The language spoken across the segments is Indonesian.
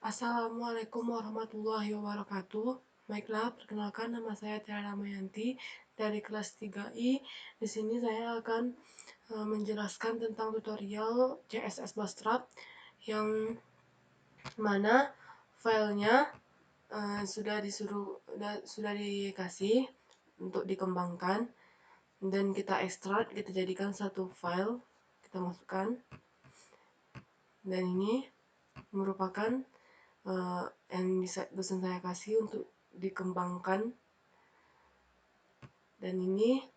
Assalamualaikum warahmatullahi wabarakatuh. Baiklah, perkenalkan nama saya Tiara Mayanti dari kelas 3I. Di sini saya akan menjelaskan tentang tutorial CSS Bootstrap yang mana filenya sudah dikasih untuk dikembangkan dan kita ekstrak, kita jadikan satu file, kita masukkan, dan ini merupakan yang dosen saya kasih untuk dikembangkan. Dan ini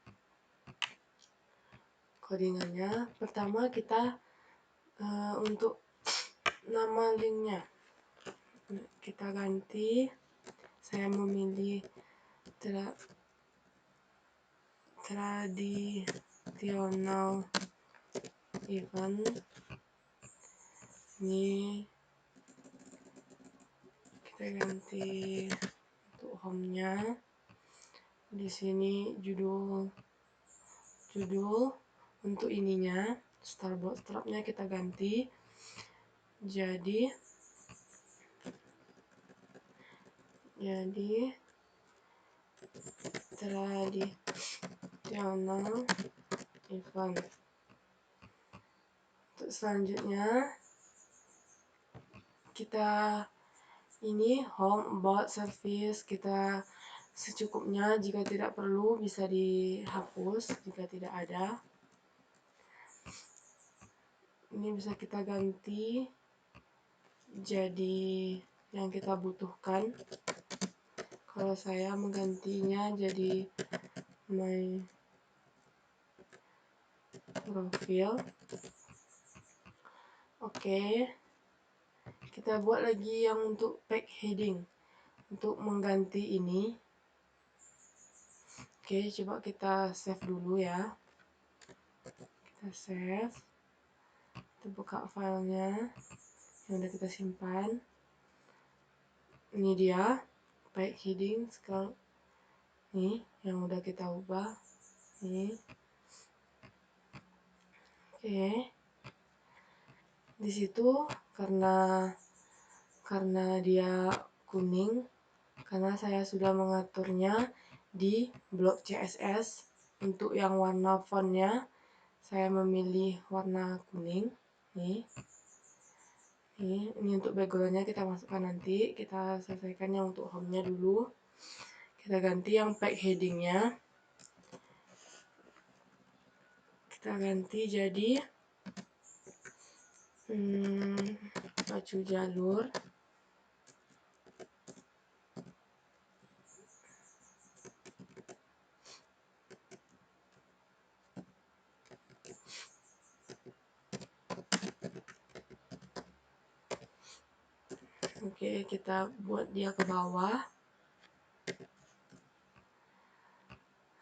codingannya. Pertama kita untuk nama linknya kita ganti. Saya memilih traditional event. Ini kita ganti untuk home-nya. Di sini judul untuk ininya, style bootstrapnya kita ganti jadi traditional event. Untuk selanjutnya kita ini home, about, service, kita secukupnya. Jika tidak perlu bisa dihapus jika tidak ada. Ini bisa kita ganti jadi yang kita butuhkan. Kalau saya menggantinya jadi my profile. Oke, kita buat lagi yang untuk tag heading untuk mengganti ini. Oke, coba kita save dulu ya. Kita save, kita buka filenya yang udah kita simpan. Ini dia tag heading. Sekarang nih yang udah kita ubah nih. Oke, di situ karena dia kuning, karena saya sudah mengaturnya di blok CSS. Untuk yang warna fontnya saya memilih warna kuning nih. Ini untuk backgroundnya kita masukkan nanti. Kita selesaikan yang untuk home-nya dulu. Kita ganti yang tag headingnya, kita ganti jadi pacu jalur. Oke, kita buat dia ke bawah.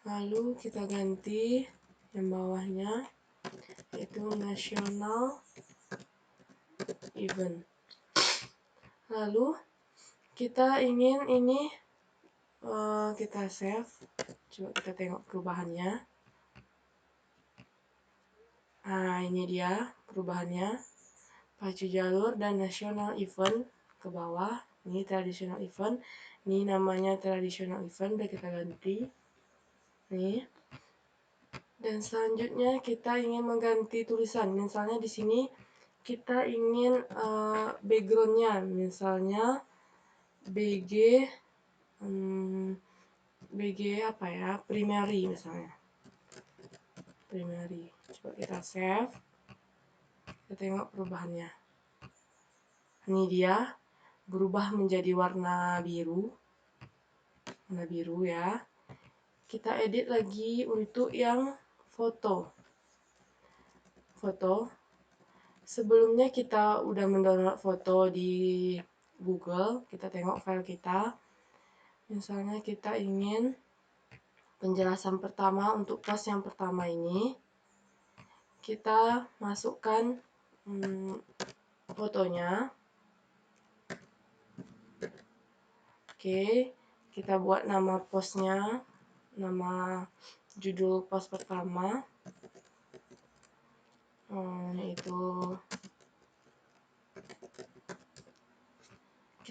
Lalu kita ganti yang bawahnya itu national event. Lalu kita ingin ini kita save. Coba kita tengok perubahannya. Nah, ini dia perubahannya. Pacu jalur dan national event ke bawah. Ini traditional event. Ini namanya traditional event, udah kita ganti. Nih. Dan selanjutnya kita ingin mengganti tulisan. Misalnya di sini kita ingin backgroundnya, misalnya BG apa ya, primary misalnya. Primary. Coba kita save. Kita tengok perubahannya. Ini dia berubah menjadi warna biru. Warna biru ya. Kita edit lagi untuk yang foto. Sebelumnya kita udah mendownload foto di Google. Kita tengok file kita. Misalnya kita ingin penjelasan pertama untuk post yang pertama ini. Kita masukkan fotonya. Oke, kita buat nama postnya, nama judul post pertama, yaitu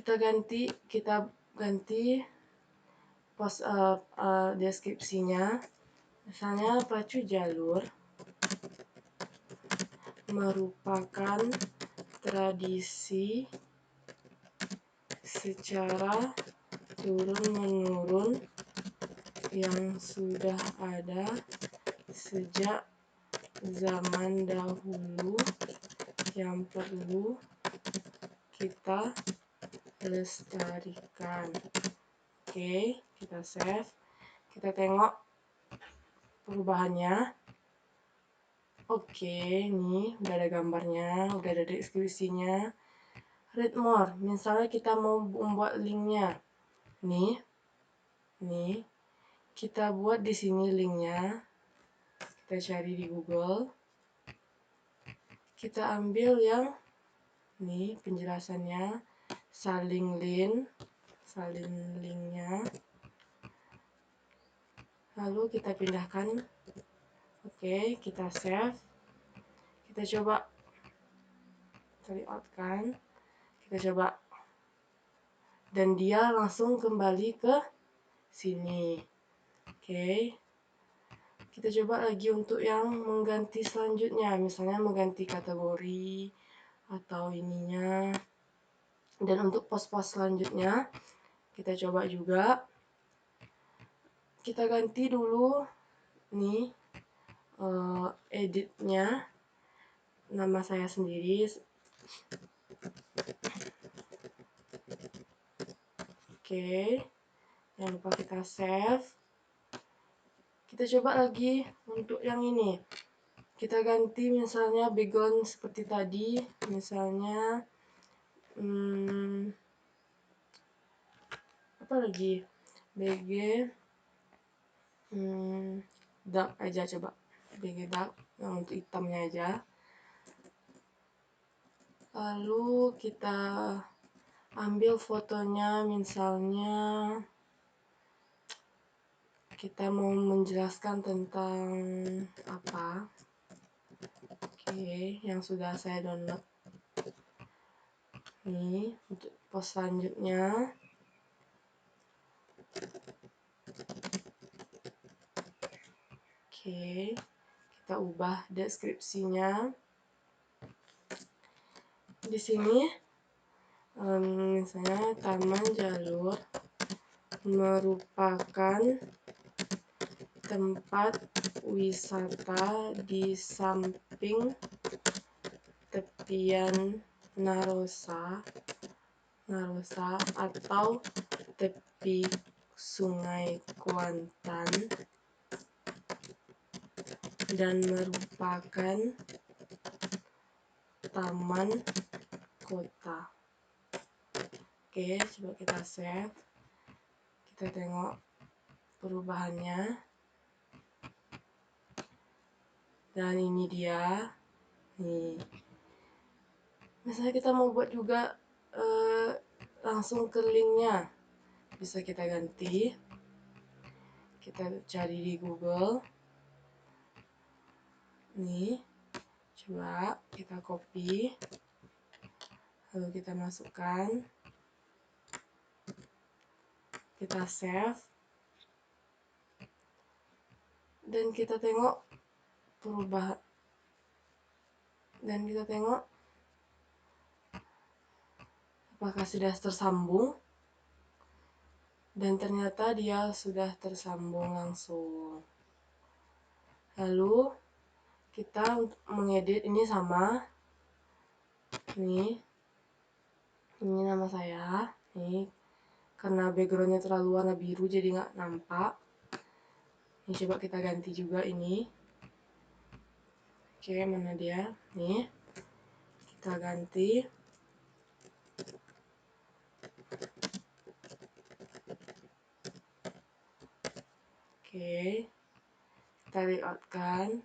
kita ganti post deskripsinya. Misalnya pacu jalur merupakan tradisi secara turun-menurun yang sudah ada sejak zaman dahulu yang perlu kita lestarikan. Oke, kita save. Kita tengok perubahannya. Oke, nih udah ada gambarnya, udah ada deskripsinya. Read more, misalnya kita mau membuat linknya. Nih, kita buat di sini linknya. Kita cari di Google. Kita ambil yang nih penjelasannya, salin linknya. Lalu kita pindahkan. Oke, kita save. Kita coba layoutkan. Kita coba. Dan dia langsung kembali ke sini. Oke. Kita coba lagi untuk yang mengganti selanjutnya. Misalnya mengganti kategori atau ininya. Dan untuk post-post selanjutnya, kita coba juga. Kita ganti dulu nih editnya, nama saya sendiri. Oke, jangan lupa kita save. Kita coba lagi untuk yang ini. Kita ganti misalnya background seperti tadi, misalnya apa lagi, BG dark aja, coba BG dark yang untuk hitamnya aja. Lalu kita ambil fotonya, misalnya kita mau menjelaskan tentang apa. Oke, yang sudah saya download nih untuk post selanjutnya. Oke, kita ubah deskripsinya. Di sini misalnya Taman Jalur merupakan tempat wisata di samping tepian Narosa atau tepi Sungai Kuantan dan merupakan taman kota. Oke, coba kita save. Kita tengok perubahannya. Dan ini dia. Nih. Misalnya kita mau buat juga langsung ke linknya, bisa kita ganti. Kita cari di Google. Nih, coba kita copy, lalu kita masukkan, kita save, dan kita tengok perubahan, dan kita tengok apakah sudah tersambung. Dan ternyata dia sudah tersambung langsung. Lalu kita mengedit ini sama. Nih, ini nama saya. Nih, karena backgroundnya terlalu warna biru jadi nggak nampak. Ini coba kita ganti juga ini. Oke, mana dia? Nih, kita ganti. Oke, kita layoutkan.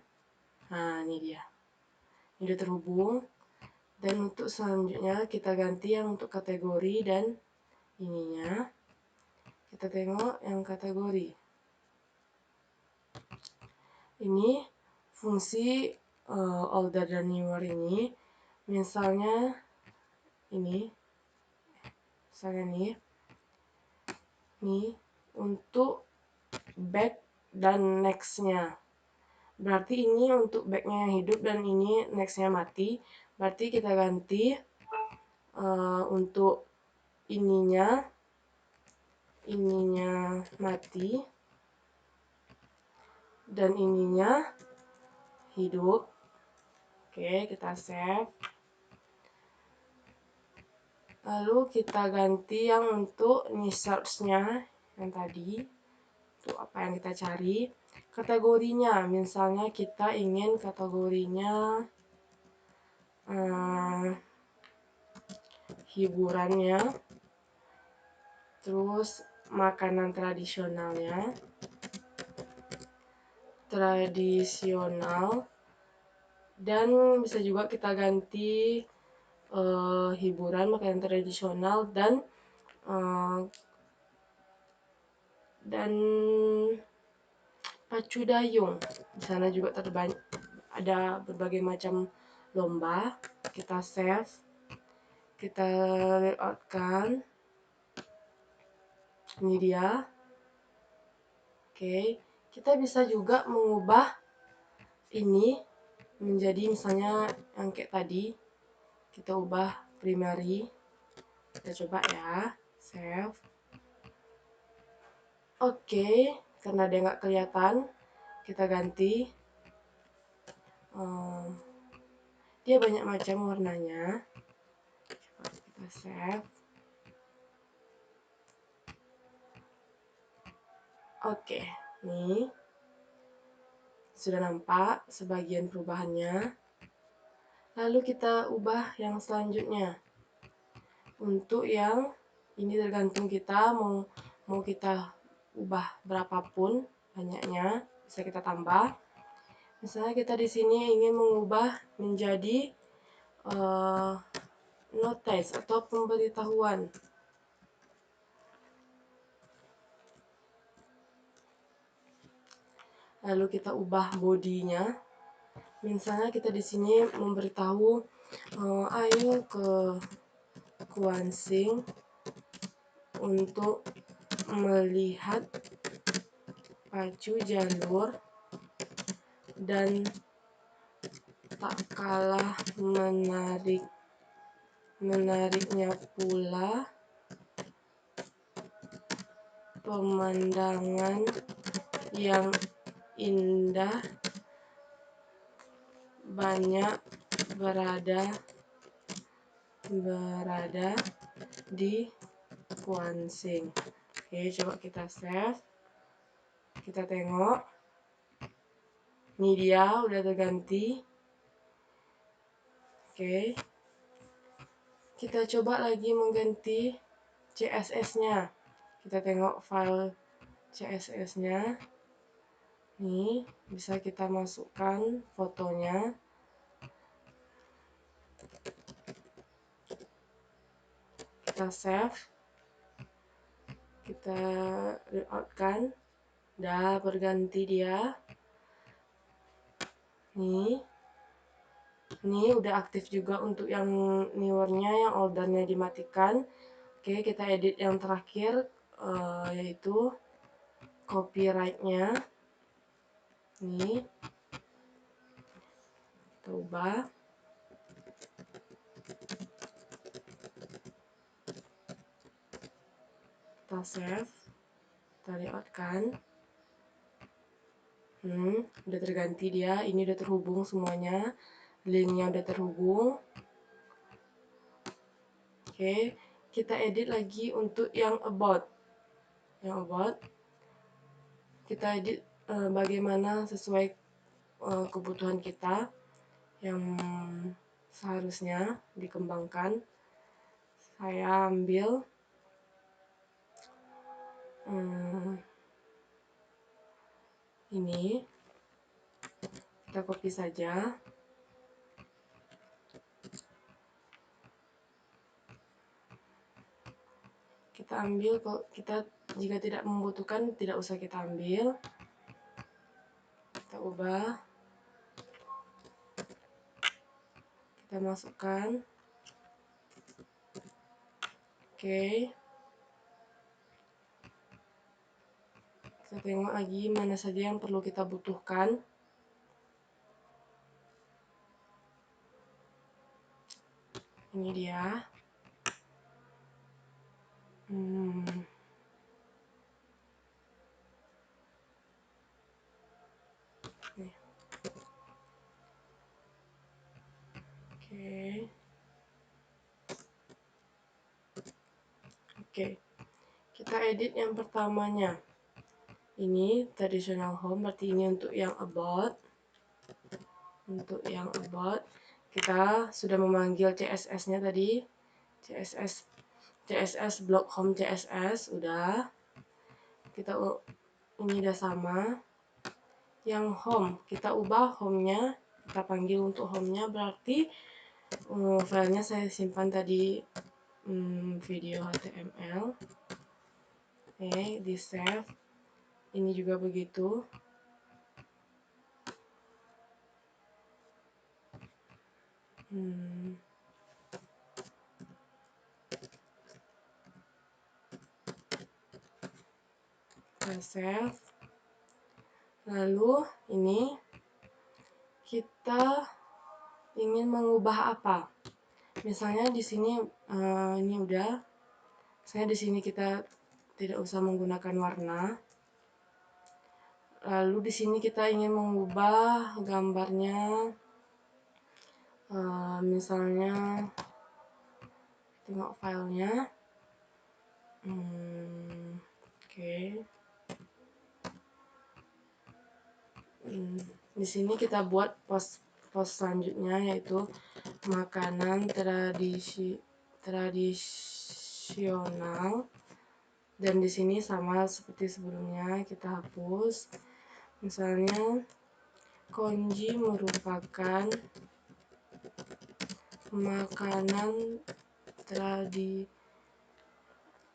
Nah, ini dia. Ini udah terhubung. Dan untuk selanjutnya kita ganti yang untuk kategori dan ininya. Kita tengok yang kategori. Ini fungsi older dan newer ini. Misalnya ini misalnya nih untuk back dan nextnya. Berarti ini untuk backnya yang hidup dan ini nextnya mati. Berarti kita ganti untuk ininya mati dan ininya hidup. Oke, kita save. Lalu kita ganti yang untuk ini search-nya yang tadi. Untuk apa yang kita cari. Kategorinya, misalnya kita ingin kategorinya hiburannya, terus makanan tradisional, dan bisa juga kita ganti hiburan, makanan tradisional, dan pacu dayung. Di sana juga ada berbagai macam lomba. Kita save, kita layoutkan. Ini dia. Oke, kita bisa juga mengubah ini menjadi misalnya yang kayak tadi. Kita ubah primary. Kita coba ya, save. Oke, karena dia nggak kelihatan, kita ganti. Dia banyak macam warnanya. Coba kita save. Oke, nih sudah nampak sebagian perubahannya. Lalu kita ubah yang selanjutnya. Untuk yang ini tergantung kita mau kita ubah berapapun banyaknya, bisa kita tambah. Misalnya kita di sini ingin mengubah menjadi notice atau pemberitahuan. Lalu kita ubah bodinya. Misalnya kita di sini memberitahu ayo ke Kuansing untuk melihat pacu jalur dan tak kalah menariknya pula pemandangan yang indah banyak berada di Kuansing. Oke, coba kita save. Kita tengok. Ini dia udah terganti. Oke. Kita coba lagi mengganti CSS-nya. Kita tengok file CSS-nya. Nih, bisa kita masukkan fotonya. Kita save. Kita layoutkan. Udah berganti dia. Nih udah aktif juga untuk yang newer-nya, yang older-nya dimatikan. Oke, kita edit yang terakhir, yaitu copyright-nya. Nih, kita ubah. Kita save. Kita layoutkan. Udah terganti dia. Ini udah terhubung semuanya. Linknya udah terhubung. Oke, kita edit lagi untuk yang about. Yang about, kita edit bagaimana sesuai kebutuhan kita yang seharusnya dikembangkan. Saya ambil ini, kita copy saja. Kita ambil, kita jika tidak membutuhkan tidak usah kita ambil. Kita ubah, kita masukkan. Oke, kita tengok lagi mana saja yang perlu kita butuhkan. Ini dia. Nih. Oke. Oke, kita edit yang pertamanya. Ini traditional home, berarti ini untuk yang about. Untuk yang about, kita sudah memanggil CSS-nya tadi. CSS block home CSS udah. Kita ini udah sama. Yang home, kita ubah home-nya, kita panggil untuk home-nya, berarti filenya saya simpan tadi video HTML. Oke, di save. Ini juga begitu. Kita save. Lalu ini kita ingin mengubah apa? Misalnya di sini ini udah. Misalnya di sini kita tidak usah menggunakan warna. Lalu di sini kita ingin mengubah gambarnya. Misalnya tengok filenya. Oke. Di sini kita buat post selanjutnya, yaitu makanan tradisional. Dan di sini sama seperti sebelumnya, kita hapus. Misalnya congee merupakan makanan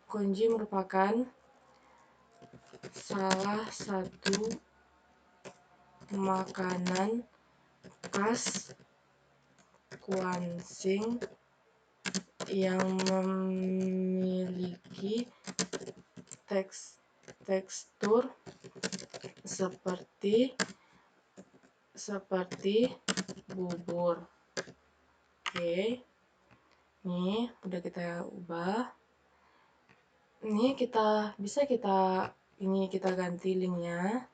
congee merupakan salah satu makanan khas Kuansing yang memiliki tekstur seperti bubur. Oke, ini udah kita ubah. Ini kita ganti linknya.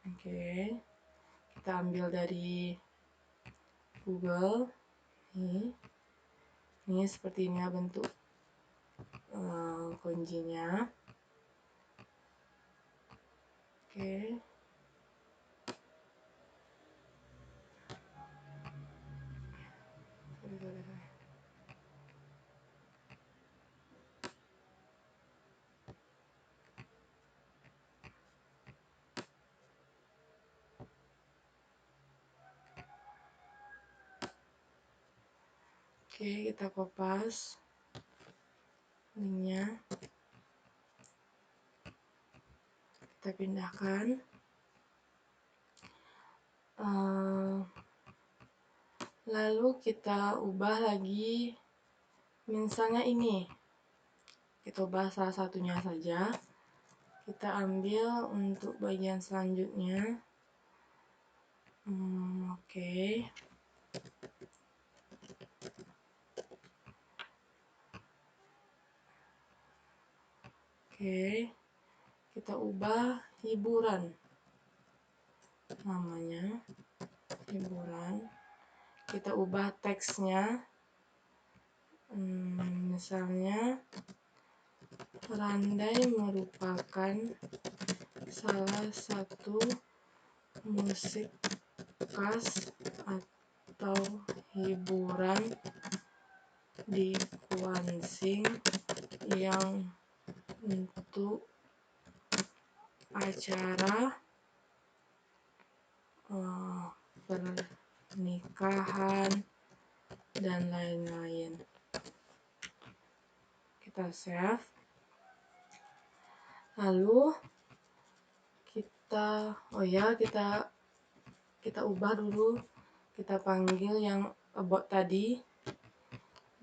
Oke, kita ambil dari Google. Ini seperti ini bentuk kuncinya. Oke. Oke, kita kopas linknya, kita pindahkan. Lalu kita ubah lagi, misalnya ini, kita ubah salah satunya saja. Kita ambil untuk bagian selanjutnya. Oke. Oke, kita ubah hiburan, namanya hiburan. Kita ubah teksnya, misalnya Randai merupakan salah satu musik khas atau hiburan di Kuansing yang untuk acara pernikahan dan lain-lain. Kita save. Lalu kita ubah dulu, kita panggil yang about tadi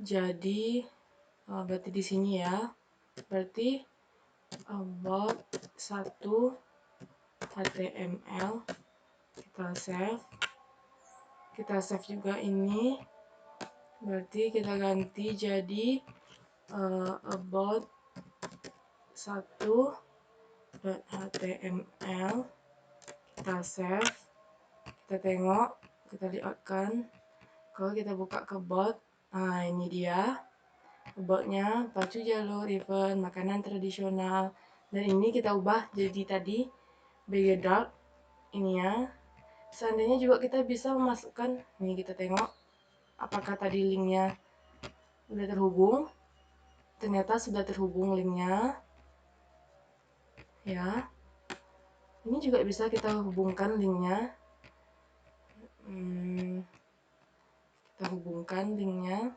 jadi berarti di sini ya, berarti about 1 HTML kita save juga ini, berarti kita ganti jadi about 1.html, kita save, kita tengok, kita lihatkan. Kalau kita buka ke bot, nah ini dia botnya, pacu jalur event makanan tradisional, dan ini kita ubah jadi tadi background ini ya. Seandainya juga kita bisa memasukkan, nih kita tengok apakah tadi linknya sudah terhubung. Ternyata sudah terhubung linknya ya. Ini juga bisa kita hubungkan linknya. Kita hubungkan linknya.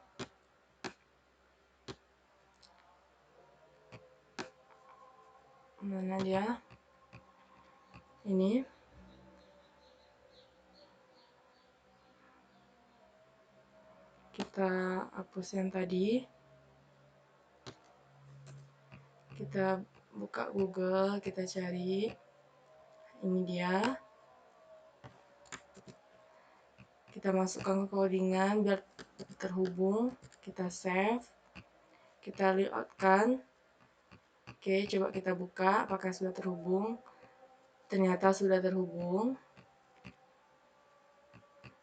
Mana dia? Ini. Kita hapus yang tadi. Kita buka Google, kita cari. Ini dia. Kita masukkan ke codingan biar terhubung. Kita save. Kita layoutkan. Oke, coba kita buka apakah sudah terhubung. Ternyata sudah terhubung.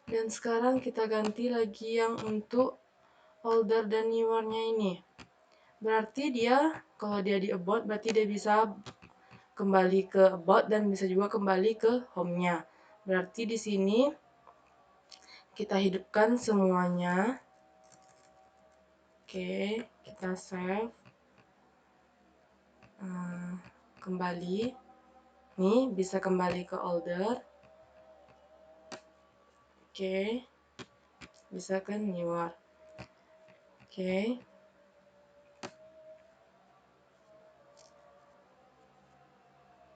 Dan sekarang kita ganti lagi yang untuk older dan newer-nya ini. Berarti dia, kalau dia di about, berarti dia bisa kembali ke about dan bisa juga kembali ke home-nya. Berarti di sini kita hidupkan semuanya. Oke, kita save. Kembali. Nih, bisa kembali ke older. Oke. Bisa ke newer. Oke.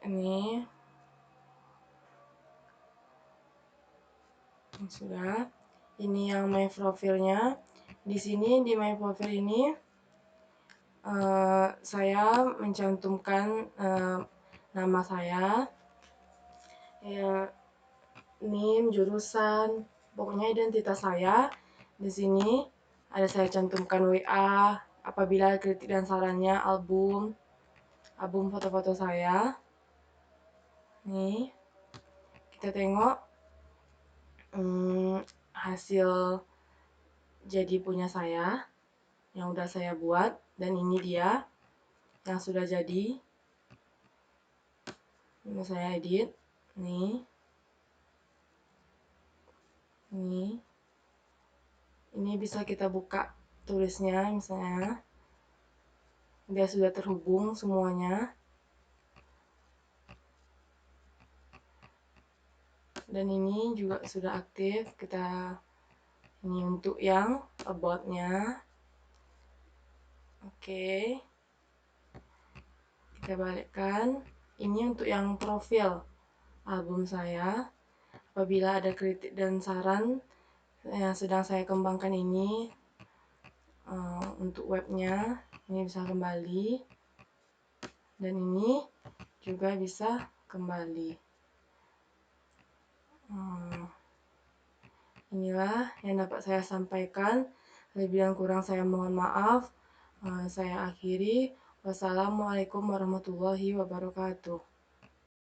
Ini sudah. Ini yang my profilnya. Di sini di my profile ini saya mencantumkan nama saya, ya, NIM, jurusan, pokoknya identitas saya. Di sini ada saya cantumkan WA, apabila kritik dan sarannya album foto-foto saya. Nih, kita tengok hasil jadi punya saya yang udah saya buat, dan ini dia yang sudah jadi. Ini saya edit. Nih. Ini bisa kita buka tulisnya, misalnya dia sudah terhubung semuanya, dan ini juga sudah aktif. Ini untuk yang about-nya. Oke, kita balikkan. Ini untuk yang profil album saya. Apabila ada kritik dan saran yang sedang saya kembangkan ini, untuk webnya, ini bisa kembali, dan ini juga bisa kembali. Inilah yang dapat saya sampaikan. Lebih dan kurang saya mohon maaf. Saya akhiri. Wassalamualaikum warahmatullahi wabarakatuh.